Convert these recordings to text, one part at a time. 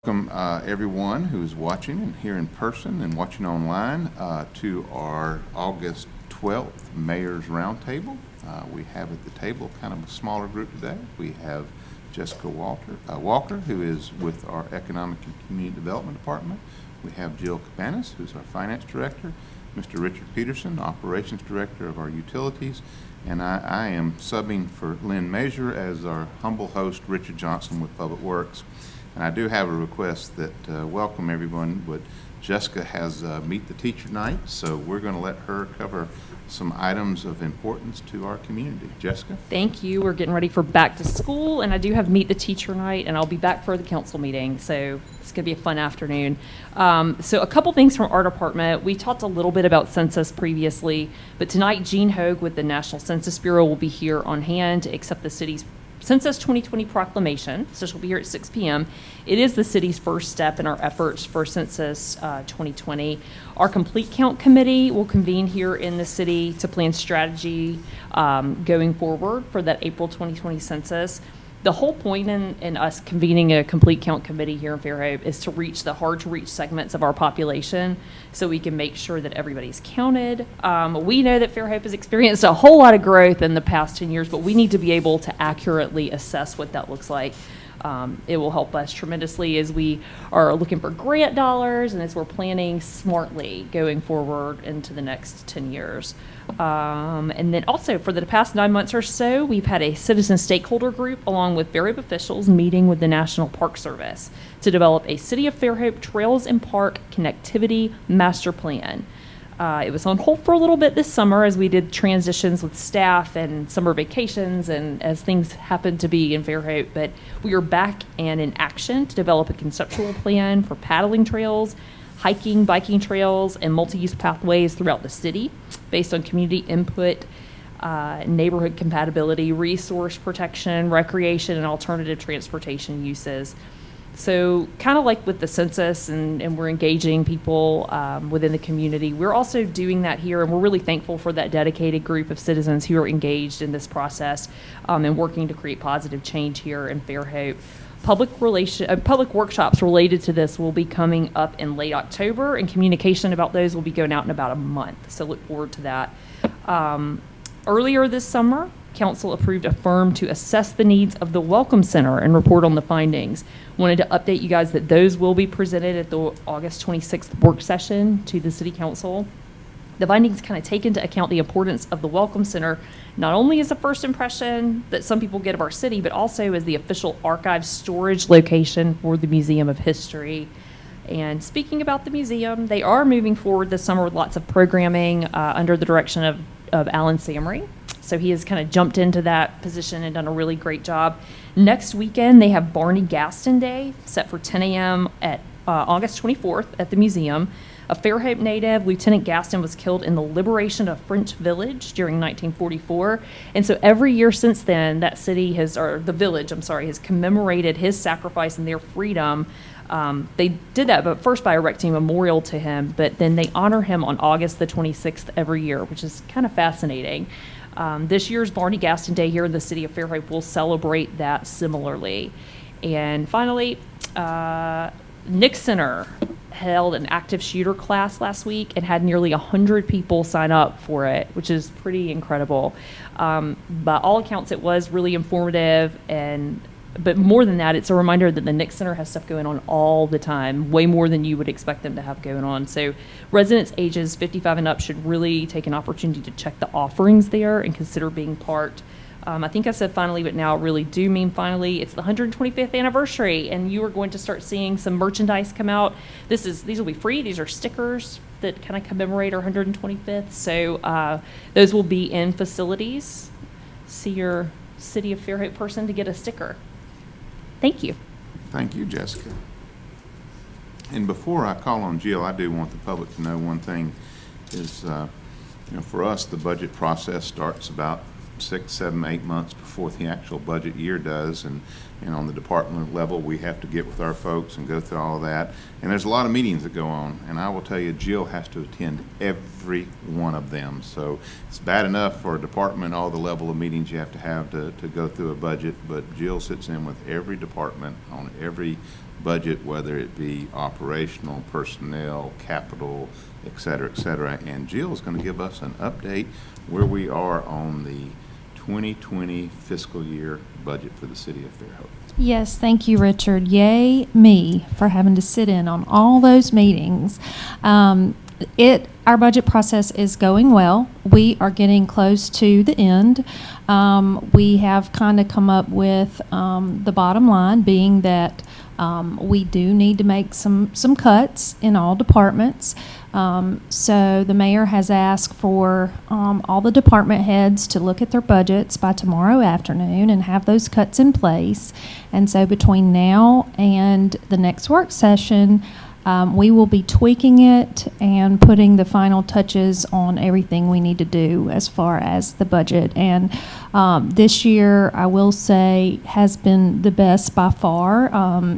Welcome everyone who's watching and here in person and watching online to our August 12th Mayor's Roundtable. We have at the table kind of a smaller group today. We have Jessica Walker, who is with our Economic and Community Development Department. We have Jill Cabanas, who's our Finance Director, Mr. Richard Peterson, Operations Director of our Utilities, and I am subbing for Lynn Major as our humble host, Richard Johnson with Public Works. And I do have a request that welcome everyone, but Jessica has Meet the Teacher Night, so we're going to let her cover some items of importance to our community. Jessica? Thank you. We're getting ready for back to school, and I do have Meet the Teacher Night, and I'll be back for the council meeting, so it's going to be a fun afternoon. So a couple things from our department. We talked a little bit about census previously, but tonight Jean Hogue with the National Census Bureau will be here on hand to accept the city's Census 2020 proclamation, so she'll be here at 6 p.m. It is the city's first step in our efforts for Census 2020. Our Complete Count Committee will convene here in the city to plan strategy going forward for that April 2020 census. The whole point in us convening a Complete Count Committee here in Fairhope is to reach the hard-to-reach segments of our population so we can make sure that everybody's counted. We know that Fairhope has experienced a whole lot of growth in the past 10 years, but we need to be able to accurately assess what that looks like. It will help us tremendously as we are looking for grant dollars and as we're planning smartly going forward into the next 10 years. And then also for the past 9 months or so, we've had a citizen stakeholder group along with Fairhope officials meeting with the National Park Service to develop a City of Fairhope Trails and Park Connectivity Master Plan. It was on hold for a little bit this summer as we did transitions with staff and summer vacations and as things happened to be in Fairhope, but we are back and in action to develop a conceptual plan for paddling trails, hiking, biking trails, and multi-use pathways throughout the city based on community input, neighborhood compatibility, resource protection, recreation, and alternative transportation uses. So kind of like with the census and we're engaging people within the community, we're also doing that here, and we're really thankful for that dedicated group of citizens who are engaged in this process and working to create positive change here in Fairhope. Public workshops related to this will be coming up in late October, and communication about those will be going out in about a month, so look forward to that. Earlier this summer, Council approved a firm to assess the needs of the Welcome Center and report on the findings. Wanted to update you guys that those will be presented at the August 26th work session to the City Council. The findings kind of take into account the importance of the Welcome Center, not only as a first impression that some people get of our city, but also as the official archive storage location for the Museum of History. And speaking about the museum, they are moving forward this summer with lots of programming under the direction of Alan Samry. So he has kind of jumped into that position and done a really great job. Next weekend, they have Barney Gaston Day set for 10 a.m. at August 24th at the museum. A Fairhope native, Lieutenant Gaston, was killed in the liberation of French Village during 1944. And so every year since then, that city has, or the village, has commemorated his sacrifice and their freedom. They did that, but first by erecting a memorial to him, but then they honor him on August the 26th every year, which is kind of fascinating. This year's Barney Gaston Day here in the city of Fairhope will celebrate that similarly. And finally, Nick Center held an active shooter class last week and had nearly 100 people sign up for it, which is pretty incredible. By all accounts, it was really informative, but more than that, it's a reminder that the Nick Center has stuff going on all the time, way more than you would expect them to have going on. So residents ages 55 and up should really take an opportunity to check the offerings there and consider being part. I think I said finally, but now I really do mean finally. It's the 125th anniversary, and you are going to start seeing some merchandise come out. These will be free. These are stickers that kind of commemorate our 125th. So those will be in facilities. See your City of Fairhope person to get a sticker. Thank you. Thank you, Jessica. And before I call on Jill, I do want the public to know one thing is, for us, the budget process starts about 6, 7, 8 months before the actual budget year does, and And on the department level, we have to get with our folks and go through all of that. And there's a lot of meetings that go on. And I will tell you, Jill has to attend every one of them. So it's bad enough for a department, all the level of meetings you have to go through a budget. But Jill sits in with every department on every budget, whether it be operational, personnel, capital, et cetera, et cetera. And Jill is going to give us an update where we are on the 2020 fiscal year budget for the city of Fairhope. Yes, thank you, Richard. Yay, me, for having to sit in on all those meetings. Our budget process is going well. We are getting close to the end. We have kind of come up with the bottom line being that we do need to make some cuts in all departments. So the mayor has asked for all the department heads to look at their budgets by tomorrow afternoon and have those cuts in place. And so between now and the next work session, we will be tweaking it and putting the final touches on everything we need to do as far as the budget. And this year, I will say, has been the best by far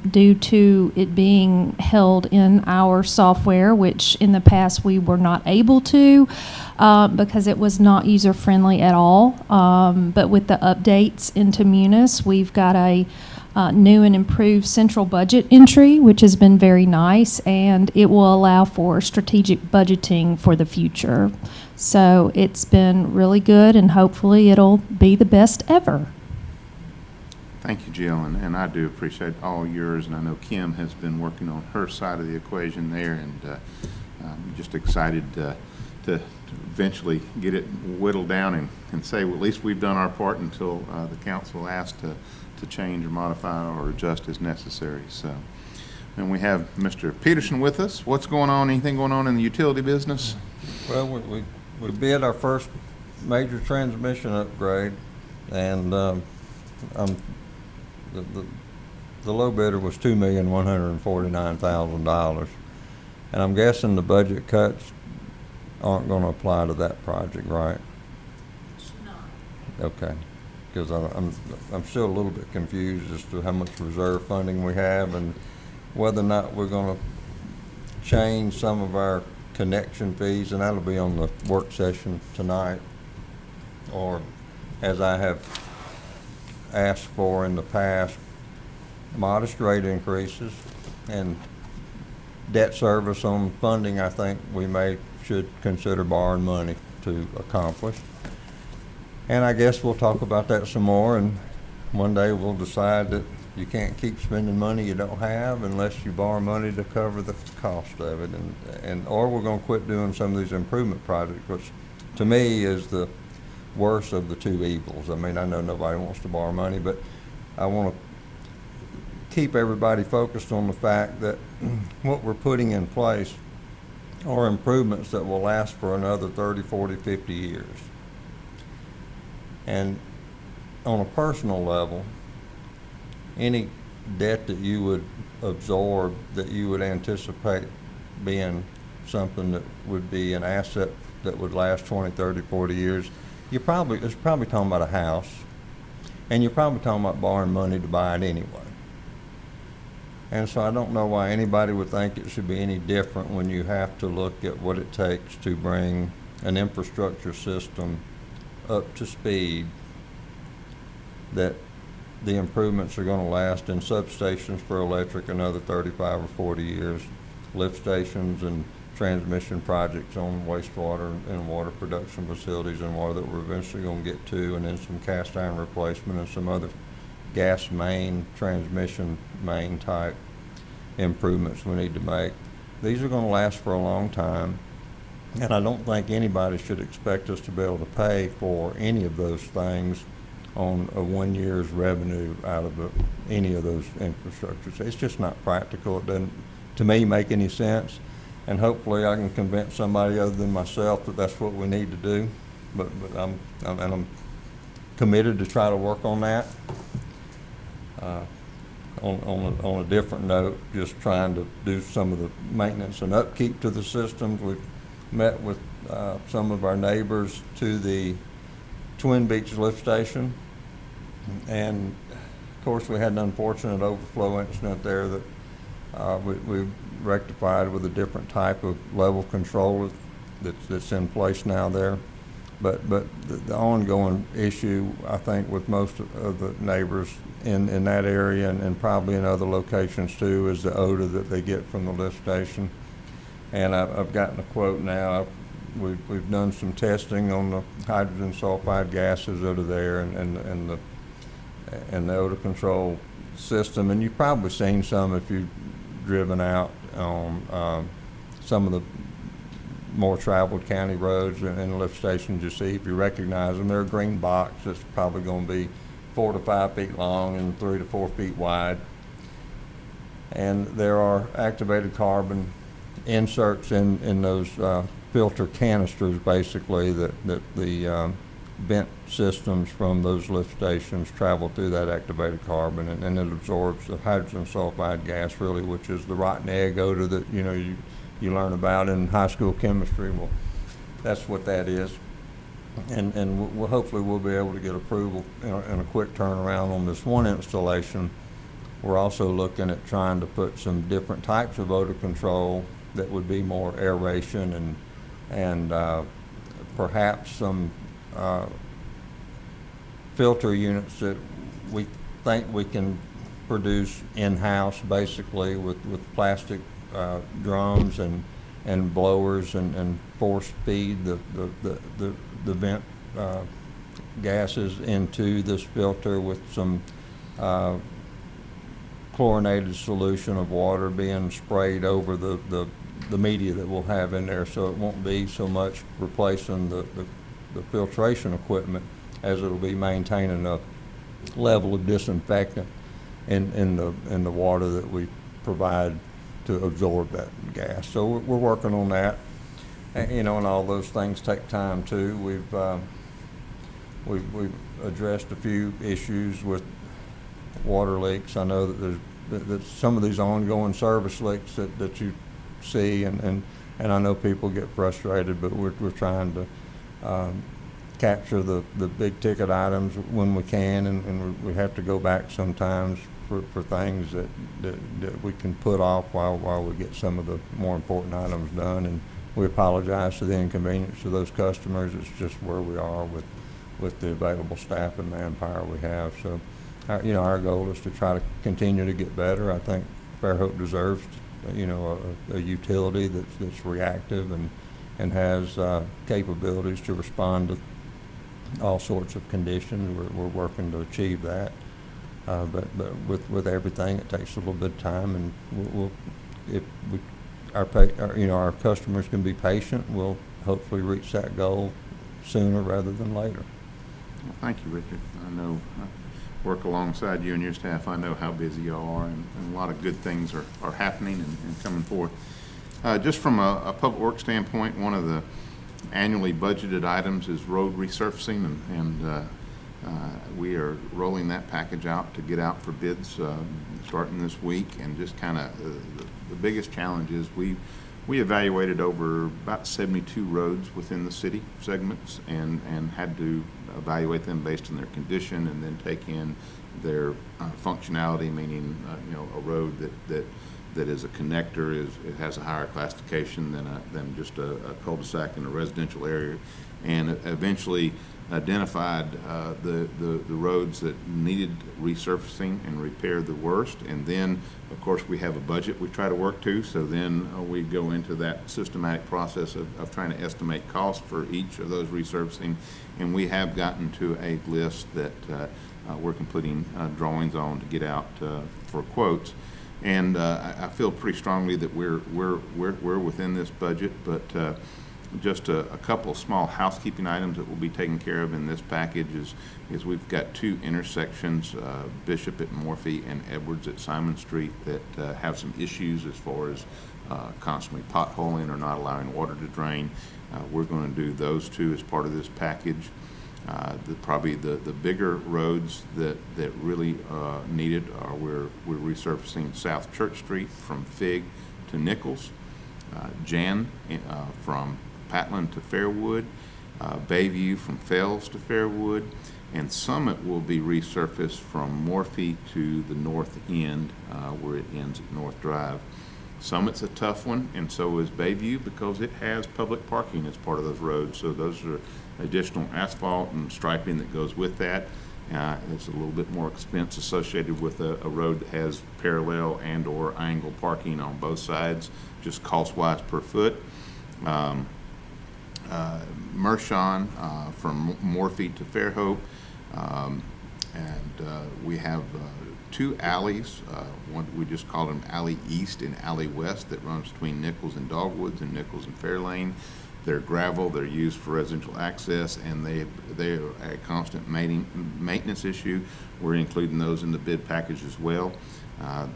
due to it being held in our software, which in the past we were not able to because it was not user-friendly at all. But with the updates into Munis, we've got a new and improved central budget entry, which has been very nice, and it will allow for strategic budgeting for the future. So it's been really good, and hopefully it'll be the best ever. Thank you, Jill, and I do appreciate all yours, and I know Kim has been working on her side of the equation there, and I'm just excited to eventually get it whittled down and say, well, at least we've done our part until the council asks to change or modify or adjust as necessary. So, and we have Mr. Peterson with us. What's going on? Anything going on in the utility business? Well, we bid our first major transmission upgrade, and the low bidder was $2,149,000, and I'm guessing the budget cuts aren't going to apply to that project, right? Okay. Because I'm still a little bit confused as to how much reserve funding we have and whether or not we're going to change some of our connection fees, and that'll be on the work session tonight, or as I have asked for in the past, modest rate increases and debt service on funding. I think we should consider borrowing money to accomplish. And I guess we'll talk about that some more, and one day we'll decide that you can't keep spending money you don't have unless you borrow money to cover the cost of it, or we're going to quit doing some of these improvement projects, which to me is the worst of the two evils. I mean, I know nobody wants to borrow money, but I want to keep everybody focused on the fact that what we're putting in place are improvements that will last for another 30, 40, 50 years. And on a personal level, any debt that you would absorb that you would anticipate being something that would be an asset that would last 20, 30, 40 years, it's probably talking about a house, and you're probably talking about borrowing money to buy it anyway. And so I don't know why anybody would think it should be any different when you have to look at what it takes to bring an infrastructure system up to speed, that the improvements are going to last in substations for electric another 35 or 40 years, lift stations and transmission projects on wastewater and water production facilities and water that we're eventually going to get to, and then some cast iron replacement and some other gas main, transmission main type improvements we need to make. These are going to last for a long time. And I don't think anybody should expect us to be able to pay for any of those things on a 1 year's revenue out of any of those infrastructures. It's just not practical. It doesn't, to me, make any sense. And hopefully I can convince somebody other than myself that that's what we need to do. But I'm committed to try to work on that. On a different note, just trying to do some of the maintenance and upkeep to the systems. We've met with some of our neighbors to the Twin Beach lift station, and course, we had an unfortunate overflow incident there that we rectified with a different type of level control that's in place now there. But the ongoing issue, I think, with most of the neighbors in that area and probably in other locations too, is the odor that they get from the lift station. And I've gotten a quote now. We've done some testing on the hydrogen sulfide gases that are there and the odor control system. And you've probably seen some if you've driven out on some of the more traveled county roads and lift stations. You see, if you recognize them, they're a green box that's probably going to be 4 to 5 feet long and 3 to 4 feet wide. And there are activated carbon inserts in those filter canisters, basically, that the vent systems from those lift stations travel through that activated carbon, and it absorbs the hydrogen sulfide gas, really, which is the rotten egg odor that you learn about in high school chemistry. Well, that's what that is. And hopefully we'll be able to get approval and a quick turnaround on this one installation. We're also looking at trying to put some different types of odor control that would be more aeration and perhaps some filter units that we think we can produce in-house, basically with plastic drums and blowers and force feed the vent gases into this filter with some chlorinated solution of water being sprayed over the media that we'll have in there, so it won't be so much replacing the filtration equipment as it'll be maintaining a level of disinfectant in the water that we provide to absorb that gas. So we're working on that, and all those things take time too. We've addressed a few issues with water leaks. I know that there's some of these ongoing service leaks that you see, and I know people get frustrated, but we're trying to capture the big ticket items when we can, and we have to go back sometimes for things that we can put off while we get some of the more important items done. And we apologize for the inconvenience to those customers. It's just where we are with the available staff and manpower we have. So our goal is to try to continue to get better. I think Fairhope deserves a utility that's reactive and has capabilities to respond to all sorts of conditions. We're working to achieve that. But with everything, it takes a little bit of time, and if our customers can be patient, we'll hopefully reach that goal sooner rather than later. Well, thank you, Richard. I know I work alongside you and your staff. I know how busy you are, and a lot of good things are happening and coming forth. Just from a public works standpoint, one of the annually budgeted items is road resurfacing, and we are rolling that package out to get out for bids starting this week. And just kind of the biggest challenge is we evaluated over about 72 roads within the city segments and had to evaluate them based on their condition and then take in their functionality, meaning a road that is a connector, it has a higher classification than just a cul-de-sac in a residential area, and eventually identified the roads that needed resurfacing and repair the worst. And then, of course, we have a budget we try to work to, so then we go into that systematic process of trying to estimate costs for each of those resurfacing, and we have gotten to a list that we're completing drawings on to get out for quotes. And I feel pretty strongly that we're within this budget, but just a couple of small housekeeping items that will be taken care of in this package is we've got two intersections, Bishop at Morphy and Edwards at Simon Street, that have some issues as far as constantly potholing or not allowing water to drain. We're going to do those two as part of this package. Probably the bigger roads that really need it are we're resurfacing South Church Street from Fig to Nichols, Jan from Patland to Fairwood, Bayview from Fells to Fairwood, And Summit will be resurfaced from Morphe to the north end, where it ends at North Drive. Summit's a tough one, and so is Bayview, because it has public parking as part of those roads. So those are additional asphalt and striping that goes with that. There's a little bit more expense associated with a road that has parallel and or angle parking on both sides, just cost-wise per foot. Mershon from Morphe to Fairhope, and we have two alleys. One we just call them Alley East and Alley West, that runs between Nichols and Dogwoods and Nichols and Fairlane. They're gravel, they're used for residential access, and they are a constant maintenance issue. We're including those in the bid package as well.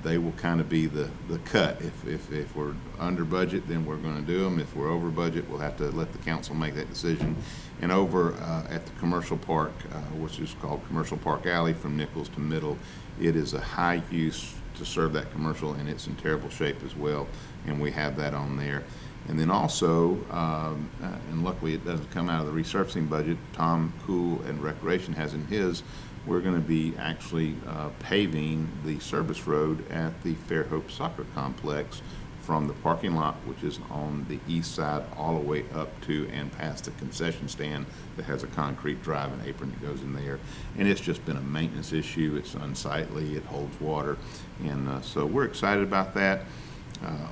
They will kind of be the cut. If we're under budget, then we're going to do them. If we're over budget, we'll have to let the council make that decision. And over at the commercial park, which is called Commercial Park Alley from Nichols to Middle, it is a high use to serve that commercial, and it's in terrible shape as well, and we have that on there. And then also, and luckily it doesn't come out of the resurfacing budget, Tom Cool and Recreation has in his, we're going to be actually paving the service road at the Fairhope Soccer Complex from the parking lot, which is on the east side, all the way up to and past the concession stand that has a concrete drive and apron that goes in there. And it's just been a maintenance issue. It's unsightly, it holds water, and so we're excited about that.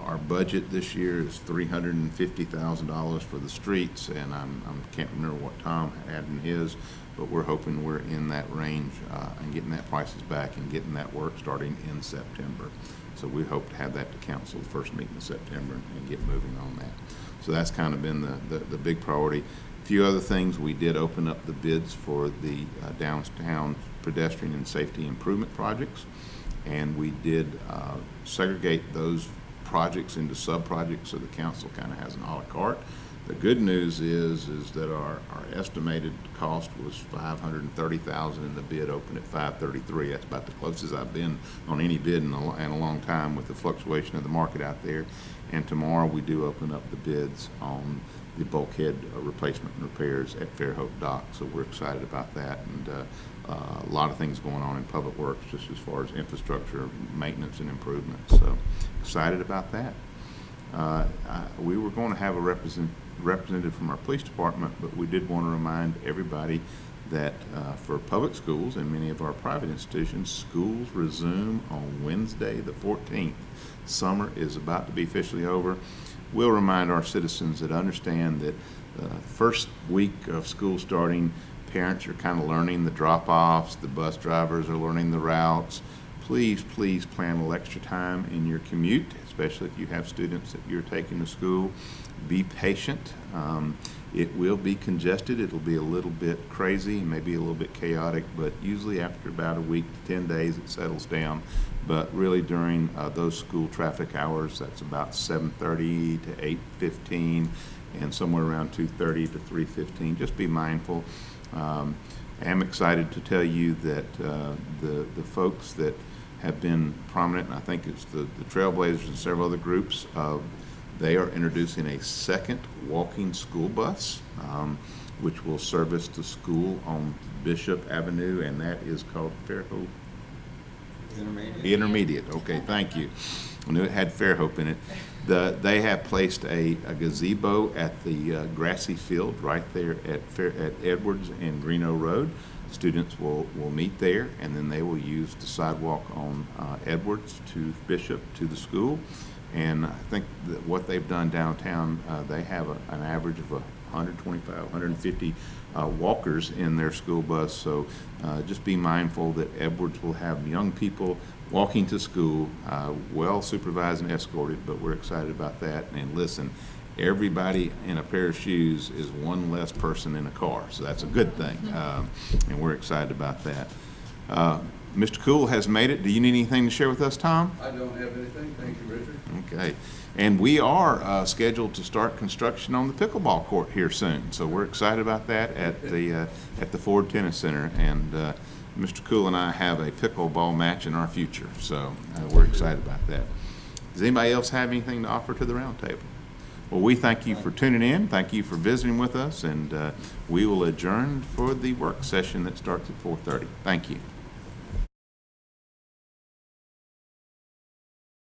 Our budget this year is $350,000 for the streets, and I can't remember what Tom had in his, but we're hoping we're in that range and getting that prices back and getting that work starting in September. So we hope to have that to council the first meeting in September and get moving on that. So that's kind of been the big priority. A few other things, we did open up the bids for the downtown pedestrian and safety improvement projects, and we did segregate those projects into sub-projects, so the council kind of has an a la carte. The good news is that our estimated cost was $530,000, and the bid opened at $533. That's about the closest I've been on any bid in a long time, with the fluctuation of the market out there. And tomorrow we do open up the bids on the bulkhead replacement and repairs at Fairhope Dock, so we're excited about that. And a lot of things going on in public works, just as far as infrastructure, maintenance, and improvements. So excited about that. We were going to have a representative from our police department, but we did want to remind everybody that for public schools and many of our private institutions, schools resume on Wednesday the 14th. Summer is about to be officially over. We'll remind our citizens that understand that first week of school starting, parents are kind of learning the drop-offs, the bus drivers are learning the routes. Please plan a little extra time in your commute, especially if you have students that you're taking to school. Be patient. It will be congested. It'll be a little bit crazy, maybe a little bit chaotic, but usually after about a week to 10 days, it settles down. But really during those school traffic hours, that's about 7:30 to 8:15, and somewhere around 2:30 to 3:15. Just be mindful. I am excited to tell you that the folks that have been prominent, and I think it's the Trailblazers and several other groups, they are introducing a second walking school bus, which will service the school on Bishop Avenue, and that is called Fairhope Intermediate. Okay, thank you. I knew it had Fairhope in it. They have placed a gazebo at the grassy field right there at Edwards and Greeno Road. Students will meet there, and then they will use the sidewalk on Edwards to Bishop to the school. And I think that what they've done downtown, they have an average of 125, 150 walkers in their school bus. So just be mindful that Edwards will have young people walking to school, well supervised and escorted, but we're excited about that. And listen, everybody in a pair of shoes is one less person in a car, so that's a good thing, and we're excited about that. Mr. Cool has made it. Do you need anything to share with us, Tom? I don't have anything. Thank you, Richard. Okay. And we are scheduled to start construction on the pickleball court here soon, so we're excited about that at the Ford Tennis Center. And Mr. Cool and I have a pickleball match in our future, so we're excited about that. Does anybody else have anything to offer to the roundtable? Well, we thank you for tuning in. Thank you for visiting with us, and we will adjourn for the work session that starts at 4:30. Thank you.